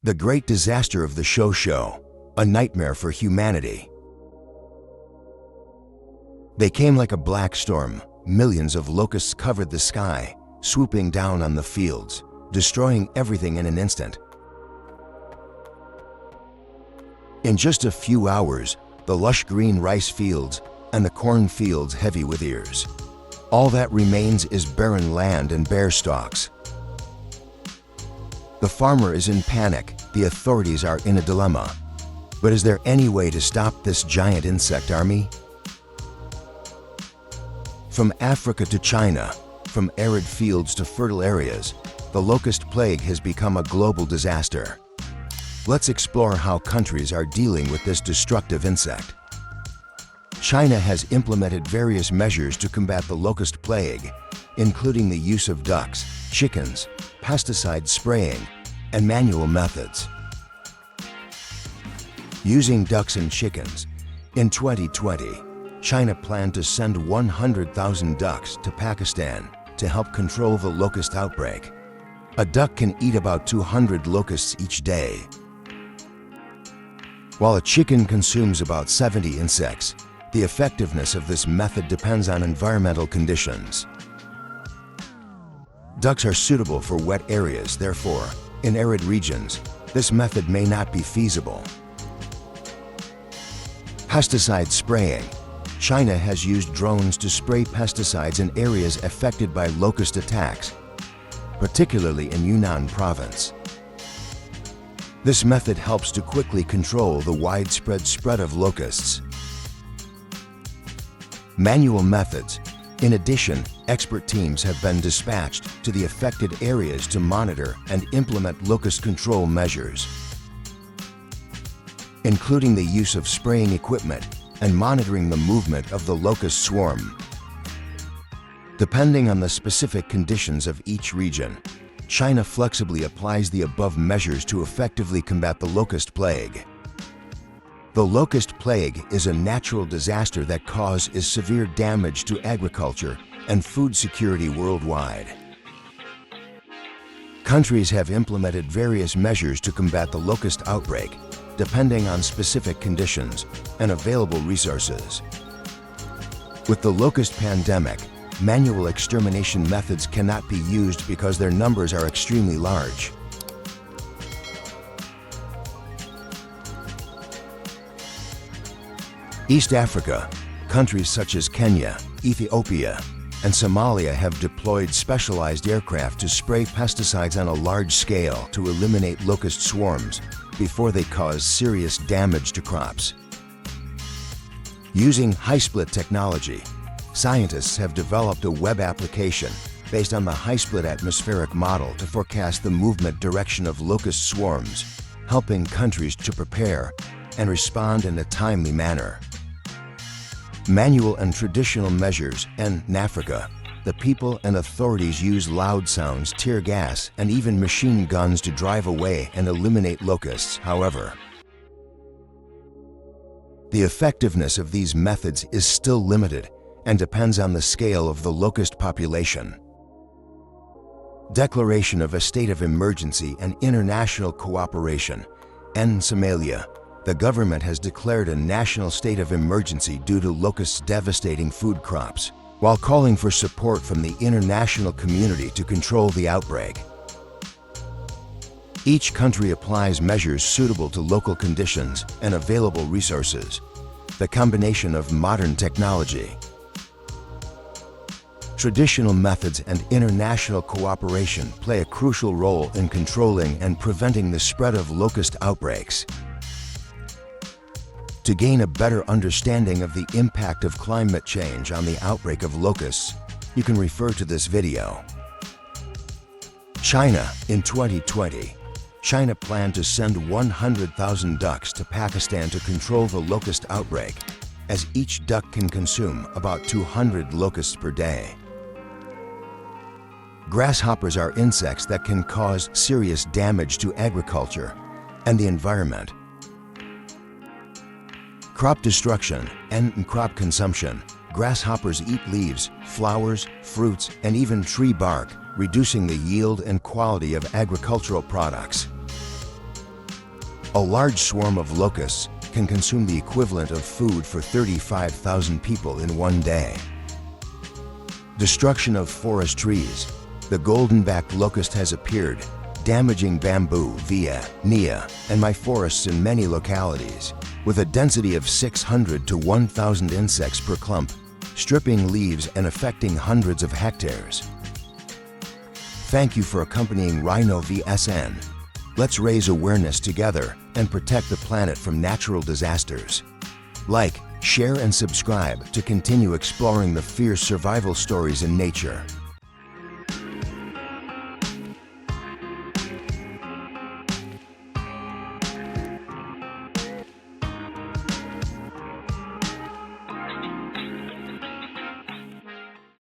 The great disaster of the show, a nightmare for humanity. They came like a black storm. Millions of locusts covered the sky, swooping down on the fields, destroying everything in an instant. In just a few hours, the lush green rice fields and the corn fields heavy with ears. All that remains is barren land and bare stalks. The farmer is in panic. The authorities are in a dilemma. But is there any way to stop this giant insect army? From Africa to China, from arid fields to fertile areas, the locust plague has become a global disaster. Let's explore how countries are dealing with this destructive insect. China has implemented various measures to combat the locust plague, including the use of ducks, chickens, pesticide spraying, and manual methods. Using ducks and chickens, in 2020, China planned to send 100,000 ducks to Pakistan to help control the locust outbreak. A duck can eat about 200 locusts each day, while a chicken consumes about 70 insects. The effectiveness of this method depends on environmental conditions. Ducks are suitable for wet areas, therefore, in arid regions, this method may not be feasible. Pesticide spraying. China has used drones to spray pesticides in areas affected by locust attacks, particularly in Yunnan province. This method helps to quickly control the widespread spread of locusts. Manual methods. In addition, expert teams have been dispatched to the affected areas to monitor and implement locust control measures, including the use of spraying equipment and monitoring the movement of the locust swarm. Depending on the specific conditions of each region, China flexibly applies the above measures to effectively combat the locust plague. The locust plague is a natural disaster that causes severe damage to agriculture and food security worldwide. Countries have implemented various measures to combat the locust outbreak, depending on specific conditions and available resources. With the locust pandemic, manual extermination methods cannot be used because their numbers are extremely large. East Africa, countries such as Kenya, Ethiopia, and Somalia have deployed specialized aircraft to spray pesticides on a large scale to eliminate locust swarms before they cause serious damage to crops. Using high-split technology, scientists have developed a web application based on the high-split atmospheric model to forecast the movement direction of locust swarms, helping countries to prepare and respond in a timely manner. Manual and traditional measures. In Africa, the people and authorities use loud sounds, tear gas, and even machine guns to drive away and eliminate locusts. However, the effectiveness of these methods is still limited and depends on the scale of the locust population. Declaration of a state of emergency and international cooperation. In Somalia, the government has declared a national state of emergency due to locusts devastating food crops, while calling for support from the international community to control the outbreak. Each country applies measures suitable to local conditions and available resources. The combination of modern technology, traditional methods, and international cooperation play a crucial role in controlling and preventing the spread of locust outbreaks. To gain a better understanding of the impact of climate change on the outbreak of locusts, you can refer to this video. China. In 2020, China planned to send 100,000 ducks to Pakistan to control the locust outbreak, as each duck can consume about 200 locusts per day. Grasshoppers are insects that can cause serious damage to agriculture and the environment. Crop destruction and crop consumption. Grasshoppers eat leaves, flowers, fruits, and even tree bark, reducing the yield and quality of agricultural products. A large swarm of locusts can consume the equivalent of food for 35,000 people in one day. Destruction of forest trees. The golden-backed locust has appeared, damaging bamboo, via, nia, and my forests in many localities, with a density of 600 to 1,000 insects per clump, stripping leaves and affecting hundreds of hectares. Thank you for accompanying Rhino VSN. Let's raise awareness together and protect the planet from natural disasters. Like, share and subscribe to continue exploring the fierce survival stories in nature.